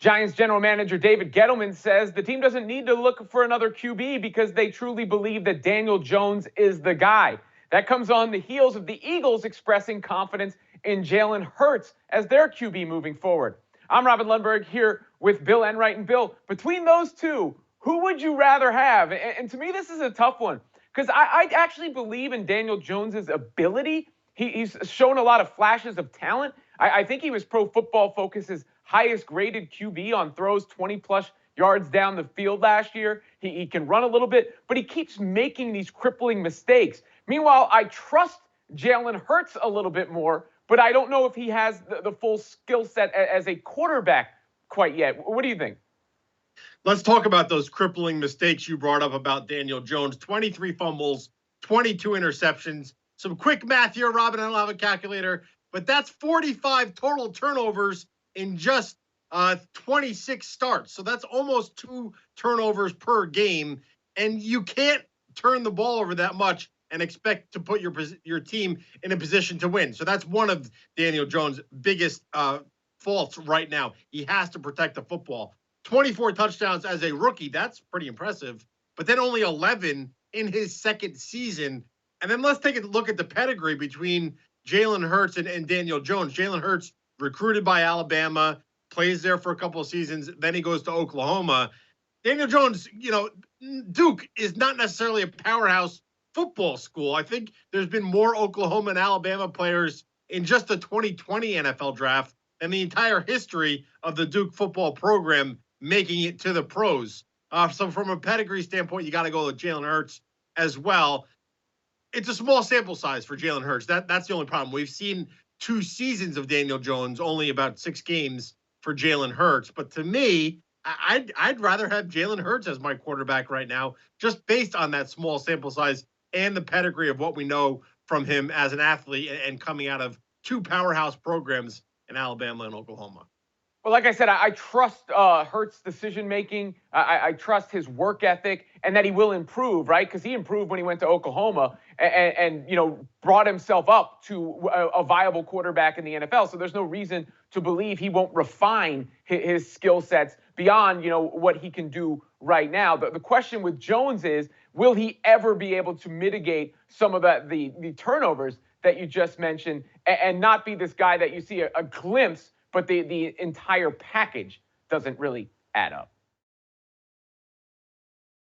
Giants general manager David Gettleman says the team doesn't need to look for another QB because they truly believe that Daniel Jones is the guy. That comes on the heels of the Eagles expressing confidence in Jalen Hurts as their QB moving forward. I'm Robin Lundberg here with Bill Enright. And Bill, between those two, who would you rather have? And to me, this is a tough one because I actually believe in Daniel Jones's ability. He's shown a lot of flashes of talent. I think he was Pro Football Focus's highest graded QB on throws 20-plus yards down the field last year. He can run a little bit, but he keeps making these crippling mistakes. Meanwhile, I trust Jalen Hurts a little bit more, but I don't know if he has the full skill set as a quarterback quite yet. What do you think? Let's talk about those crippling mistakes you brought up about Daniel Jones. 23 fumbles, 22 interceptions. Some quick math here, Robin. I don't have a calculator, but that's 45 total turnovers in just 26 starts. So that's almost 2 turnovers per game. And you can't turn the ball over that much and expect to put your team in a position to win. So that's one of Daniel Jones' biggest faults right now. He has to protect the football. 24 touchdowns as a rookie, that's pretty impressive. But then only 11 in his second season. And then let's take a look at the pedigree between Jalen Hurts and Daniel Jones. Jalen Hurts, recruited by Alabama, plays there for a couple of seasons. Then he goes to Oklahoma. Daniel Jones, Duke is not necessarily a powerhouse football school. I think there's been more Oklahoma and Alabama players in just the 2020 NFL draft than the entire history of the Duke football program making it to the pros. So from a pedigree standpoint, you got to go with Jalen Hurts as well. It's a small sample size for Jalen Hurts. That's the only problem. We've seen 2 seasons of Daniel Jones, only about 6 games for Jalen Hurts. But to me, I'd rather have Jalen Hurts as my quarterback right now, just based on that small sample size and the pedigree of what we know from him as an athlete and coming out of 2 powerhouse programs in Alabama and Oklahoma. Well, like I said, I trust Hurts' decision-making. I trust his work ethic and that he will improve, right? Because he improved when he went to Oklahoma and brought himself up to a viable quarterback in the NFL. So there's no reason to believe he won't refine his skill sets beyond, what he can do right now. The question with Jones is, will he ever be able to mitigate some of the turnovers that you just mentioned and not be this guy that you see a glimpse, but the entire package doesn't really add up?